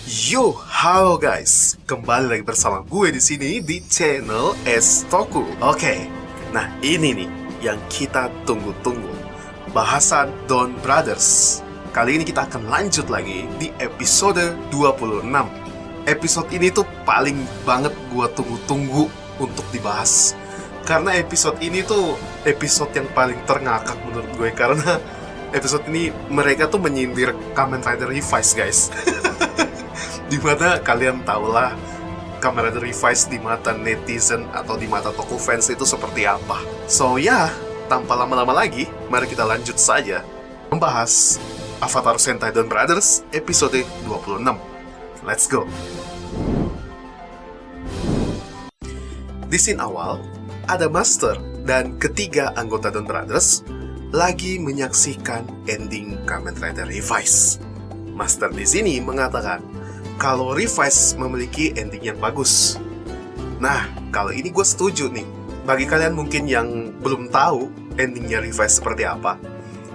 Yo, halo guys, kembali lagi bersama gue di sini di channel Estoku. Oke, nah ini nih yang kita tunggu-tunggu, bahasan Don Brothers. Kali ini kita akan lanjut lagi di episode 26. Episode ini tuh paling banget gue tunggu-tunggu untuk dibahas, karena episode ini tuh episode yang paling terngakak menurut gue. Karena episode ini mereka tuh menyindir Kamen Rider Revice, guys. Dimana kalian tahulah Kamen Rider Revice di mata netizen atau di mata toko fans itu seperti apa. So ya, tanpa lama-lama lagi, mari kita lanjut saja membahas Avatar Sentai Don Brothers episode 26. Let's go. Di scene awal, ada Master dan ketiga anggota Don Brothers lagi menyaksikan ending Kamen Rider Revice. Master di sini mengatakan kalau Revice memiliki ending yang bagus. Nah, kalau ini gue setuju nih. Bagi kalian mungkin yang belum tahu endingnya Revice seperti apa,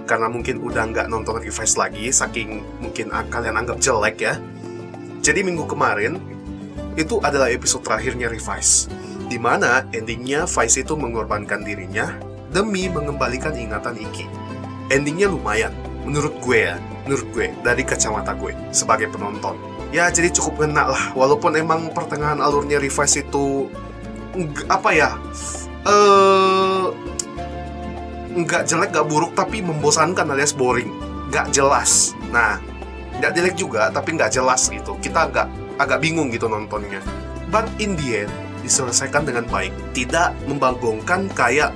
karena mungkin udah nggak nonton Revice lagi, saking mungkin kalian anggap jelek ya. Jadi minggu kemarin, itu adalah episode terakhirnya Revice, di mana endingnya Vice itu mengorbankan dirinya demi mengembalikan ingatan Iki. Endingnya lumayan, menurut gue, dari kacamata gue sebagai penonton. Ya, jadi cukup ngena lah, walaupun emang pertengahan alurnya Revice itu nggak jelek, nggak buruk, tapi membosankan alias boring, nggak jelas. Nah, nggak jelek juga, tapi nggak jelas gitu. Kita agak bingung gitu nontonnya. But in the end, diselesaikan dengan baik. Tidak membagongkan kayak,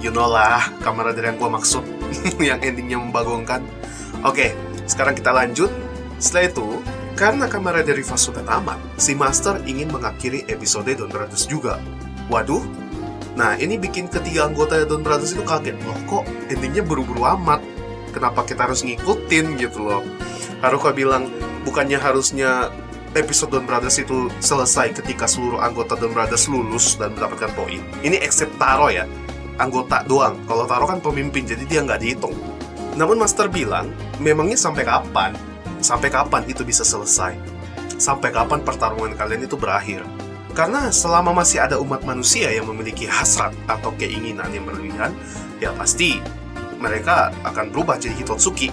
you know lah, Kamen Rider yang gue maksud, yang endingnya membagongkan. Oke, sekarang kita lanjut. Setelah itu, karena Kamen Rider Revice sudah tamat, si Master ingin mengakhiri episode Don Brothers juga. Waduh, nah ini bikin ketiga anggota Don Brothers itu kaget. Loh, kok endingnya buru-buru amat? Kenapa kita harus ngikutin gitu loh? Haruka bilang, bukannya harusnya episode Don Brothers itu selesai ketika seluruh anggota Don Brothers lulus dan mendapatkan poin. Ini except Taro ya, anggota doang. Kalau Taro kan pemimpin, jadi dia nggak dihitung. Namun Master bilang, memangnya sampai kapan? Sampai kapan itu bisa selesai? Sampai kapan pertarungan kalian itu berakhir? Karena selama masih ada umat manusia yang memiliki hasrat atau keinginan yang berlebihan, ya pasti mereka akan berubah jadi Hitotsuki.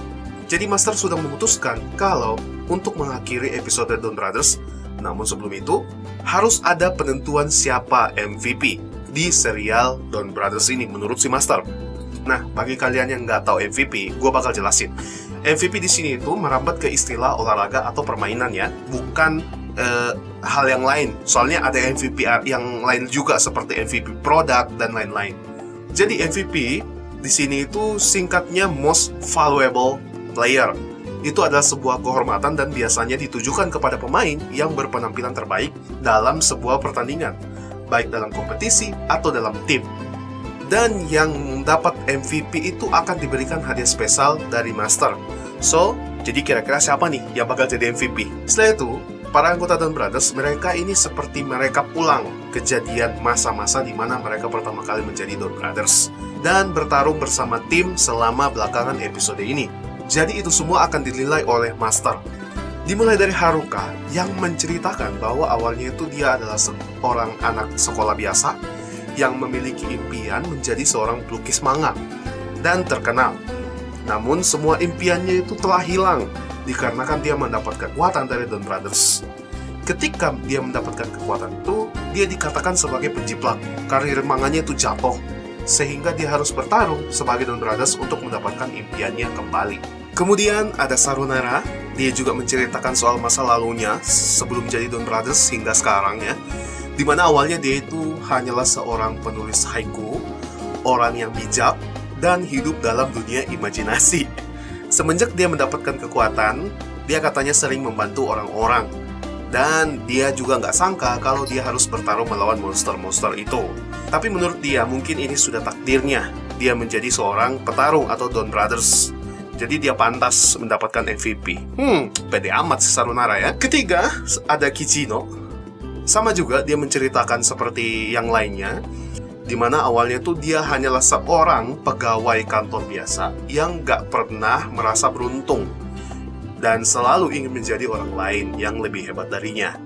Jadi Master sudah memutuskan kalau untuk mengakhiri episode Don Brothers, namun sebelum itu harus ada penentuan siapa MVP di serial Don Brothers ini menurut si Master. Nah, bagi kalian yang nggak tahu MVP, gue bakal jelasin. MVP di sini itu merambat ke istilah olahraga atau permainan ya, bukan hal yang lain. Soalnya ada MVP yang lain juga seperti MVP produk dan lain-lain. Jadi MVP di sini itu singkatnya Most Valuable Player. Itu adalah sebuah kehormatan dan biasanya ditujukan kepada pemain yang berpenampilan terbaik dalam sebuah pertandingan, baik dalam kompetisi atau dalam tim. Dan yang dapat MVP itu akan diberikan hadiah spesial dari Master. So, jadi kira-kira siapa nih yang bakal jadi MVP? Setelah itu, para anggota Don Brothers, mereka ini seperti mereka pulang kejadian masa-masa di mana mereka pertama kali menjadi Don Brothers dan bertarung bersama tim selama belakangan episode ini. Jadi itu semua akan dinilai oleh Master. Dimulai dari Haruka yang menceritakan bahwa awalnya itu dia adalah seorang anak sekolah biasa yang memiliki impian menjadi seorang pelukis manga dan terkenal. Namun semua impiannya itu telah hilang dikarenakan dia mendapatkan kekuatan dari Don Brothers. Ketika dia mendapatkan kekuatan itu, dia dikatakan sebagai penjiplak. Karir manganya itu jatuh, sehingga dia harus bertarung sebagai Don Brothers untuk mendapatkan impiannya kembali. Kemudian ada Sarunara, dia juga menceritakan soal masa lalunya sebelum jadi Don Brothers hingga sekarang ya. Dimana awalnya dia itu hanyalah seorang penulis haiku, orang yang bijak, dan hidup dalam dunia imajinasi. Semenjak dia mendapatkan kekuatan, dia katanya sering membantu orang-orang. Dan dia juga nggak sangka kalau dia harus bertarung melawan monster-monster itu. Tapi menurut dia, mungkin ini sudah takdirnya. Dia menjadi seorang petarung atau Don Brothers. Jadi dia pantas mendapatkan MVP. Pede amat si Sarunara ya. Ketiga, ada Kichino. Sama juga dia menceritakan seperti yang lainnya, dimana awalnya tuh dia hanyalah seorang pegawai kantor biasa yang gak pernah merasa beruntung. dan selalu ingin menjadi orang lain yang lebih hebat darinya.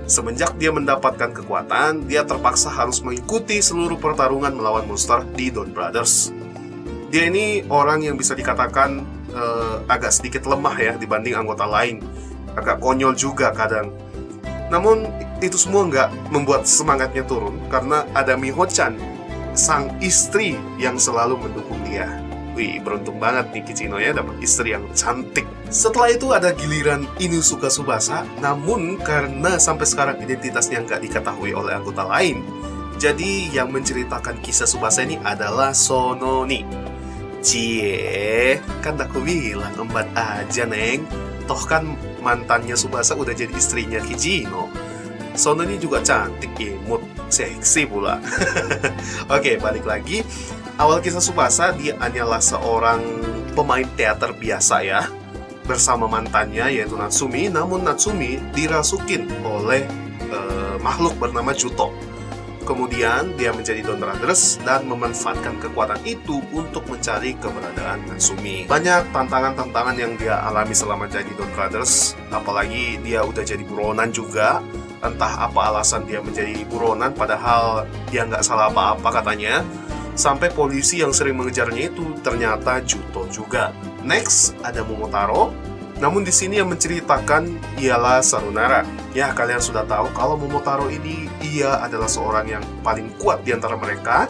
Semenjak dia mendapatkan kekuatan, dia terpaksa harus mengikuti seluruh pertarungan melawan monster di Dawn Brothers. Dia ini orang yang bisa dikatakan agak sedikit lemah ya dibanding anggota lain. Agak konyol juga kadang. Namun itu semua nggak membuat semangatnya turun karena ada Miho-chan, sang istri yang selalu mendukung dia. Wih, beruntung banget nih Kichino ya dapat istri yang cantik. Setelah itu ada giliran Inuzuka Tsubasa, namun karena sampai sekarang identitasnya nggak diketahui oleh anggota lain, jadi yang menceritakan kisah Tsubasa ini adalah Sononi. Cie, kan aku bilang embat aja neng. Toh kan mantannya Tsubasa udah jadi istrinya Kijino. Sononi juga cantik, imut, seksi pula. Oke, balik lagi. Awal kisah Tsubasa, dia hanyalah seorang pemain teater biasa ya, bersama mantannya yaitu Natsumi. Namun Natsumi dirasukin oleh makhluk bernama Juto. Kemudian dia menjadi Dawn Brothers dan memanfaatkan kekuatan itu untuk mencari keberadaan Natsumi. Banyak tantangan-tantangan yang dia alami selama jadi Dawn Brothers. Apalagi dia udah jadi buronan juga. Entah apa alasan dia menjadi buronan padahal dia nggak salah apa-apa katanya. Sampai polisi yang sering mengejarnya itu ternyata Juto juga. Next, ada Momotaro. Namun di sini yang menceritakan ialah Sarunara. Ya, kalian sudah tahu kalau Momotaro ini ia adalah seorang yang paling kuat di antara mereka.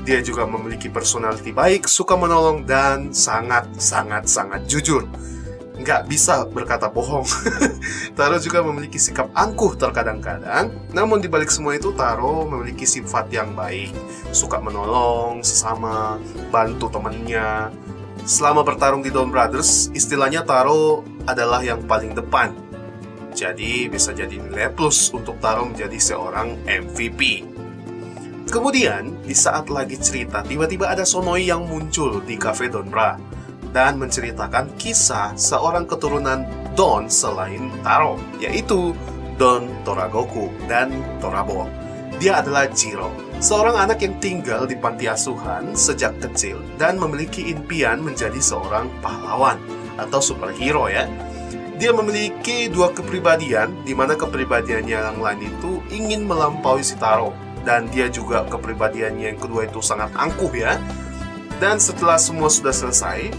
Dia juga memiliki personality baik, suka menolong, dan sangat jujur. Nggak bisa berkata bohong. Taro juga memiliki sikap angkuh terkadang-kadang. Namun dibalik semua itu, Taro memiliki sifat yang baik, suka menolong sesama, bantu temannya. Selama bertarung di Dawn Brothers, istilahnya Taro adalah yang paling depan. Jadi bisa jadi nilai plus untuk Taro menjadi seorang MVP. Kemudian, di saat lagi cerita, tiba-tiba ada Sonoi yang muncul di Cafe Donbra dan menceritakan kisah seorang keturunan Dawn selain Taro, yaitu Dawn Toragoku dan Torabo. Dia adalah Jiro, seorang anak yang tinggal di panti asuhan sejak kecil dan memiliki impian menjadi seorang pahlawan atau superhero ya. Dia memiliki dua kepribadian, di mana kepribadiannya yang lain itu ingin melampaui si Taro, dan dia juga kepribadiannya yang kedua itu sangat angkuh ya. Dan setelah semua sudah selesai,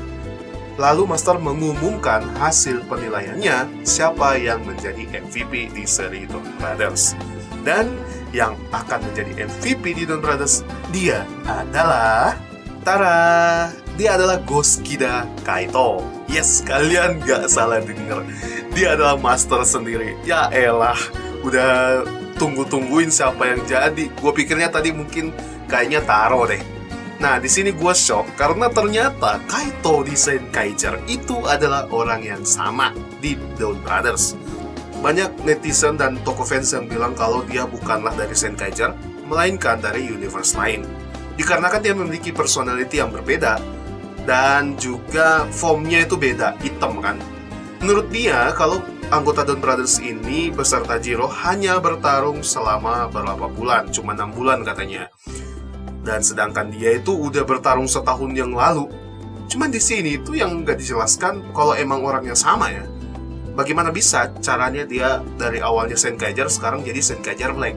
lalu Master mengumumkan hasil penilaiannya siapa yang menjadi MVP di seri Dawn Brothers. Dan yang akan menjadi MVP di Dawn Brothers, dia adalah Tara. Dia adalah Goskida Kaito. Yes, kalian gak salah denger. Dia adalah Master sendiri. Ya elah, udah tungguin siapa yang jadi. Gue pikirnya tadi mungkin kayaknya Taro deh. Nah, di sini gue shock karena ternyata Kaito di Senkaiger itu adalah orang yang sama di Dawn Brothers. Banyak netizen dan toko fans yang bilang kalau dia bukanlah dari Senkaiger, melainkan dari universe lain. Dikarenakan dia memiliki personality yang berbeda dan juga formnya itu beda, hitam kan. Menurut dia, kalau anggota Dawn Brothers ini beserta Jiro hanya bertarung selama berapa bulan, cuma 6 bulan katanya. Dan sedangkan dia itu udah bertarung setahun yang lalu. Cuman di sini itu yang nggak dijelaskan kalau emang orangnya sama ya. Bagaimana bisa caranya dia dari awalnya Senkaiger sekarang jadi Senkaiger Black?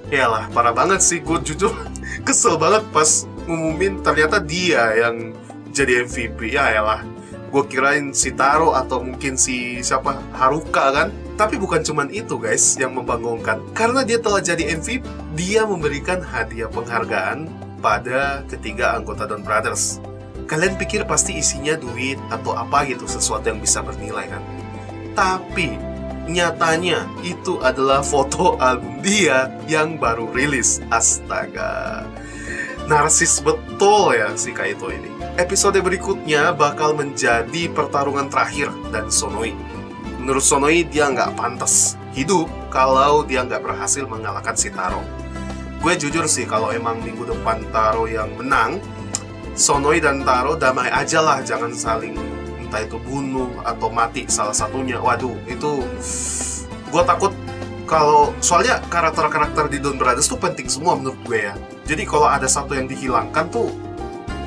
Yalah, parah banget sih, gue jujur kesel banget pas ngumumin ternyata dia yang jadi MVP. Ya elah, gue kirain si Taro atau mungkin si siapa, Haruka kan. Tapi bukan cuman itu guys yang membanggakan. Karena dia telah jadi MVP, dia memberikan hadiah penghargaan pada ketiga anggota Dawn Brothers. Kalian pikir pasti isinya duit atau apa gitu, sesuatu yang bisa bernilai kan. Tapi nyatanya itu adalah foto album dia yang baru rilis. Astaga, narsis betul ya si Kaito ini. Episode berikutnya bakal menjadi pertarungan terakhir dan Sonoi. Menurut Sonoi dia nggak pantas hidup kalau dia nggak berhasil mengalahkan si Taro. Gue jujur sih kalau emang minggu depan Taro yang menang, Sonoi dan Taro damai aja lah, jangan saling entah itu bunuh atau mati salah satunya. Waduh, itu gue takut kalau soalnya karakter-karakter di Dawn Brothers tuh penting semua menurut gue ya. Jadi kalau ada satu yang dihilangkan tuh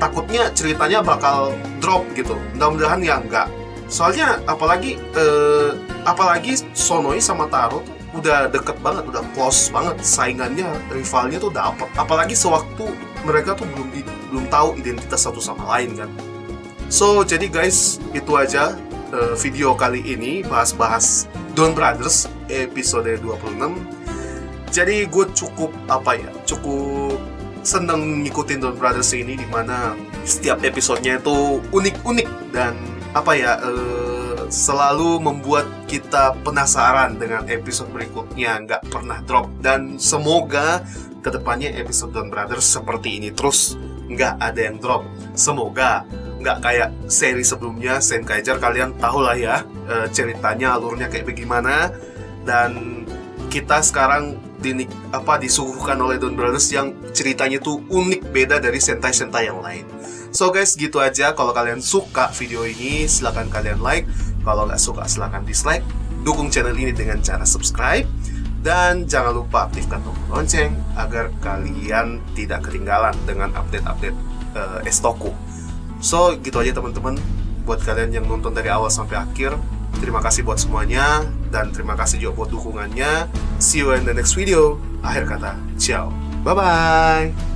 takutnya ceritanya bakal drop gitu. Mudah-mudahan ya enggak. Soalnya apalagi Sonoi sama Taro tuh udah deket banget, udah close banget, saingannya, rivalnya tuh dapet. Apalagi sewaktu mereka tuh belum tahu identitas satu sama lain kan. So jadi guys, itu aja video kali ini bahas-bahas Don Brothers episode 26. Jadi gue cukup seneng ngikutin Don Brothers ini, dimana setiap episodenya itu unik-unik dan selalu membuat kita penasaran dengan episode berikutnya, nggak pernah drop. Dan semoga kedepannya episode Don Brothers seperti ini terus, nggak ada yang drop. Semoga nggak kayak seri sebelumnya Zenkaiger, kalian tahu lah ya ceritanya, alurnya kayak bagaimana. Dan kita sekarang disuguhkan oleh Don Brothers yang ceritanya tuh unik, beda dari Sentai-Sentai yang lain. So guys, gitu aja. Kalau kalian suka video ini, silahkan kalian like. Kalau nggak suka, silahkan dislike. Dukung channel ini dengan cara subscribe. Dan jangan lupa aktifkan tombol lonceng agar kalian tidak ketinggalan dengan update-update Estoku. So, gitu aja teman-teman. Buat kalian yang nonton dari awal sampai akhir, terima kasih buat semuanya. Dan terima kasih juga buat dukungannya. See you in the next video. Akhir kata, ciao. Bye-bye.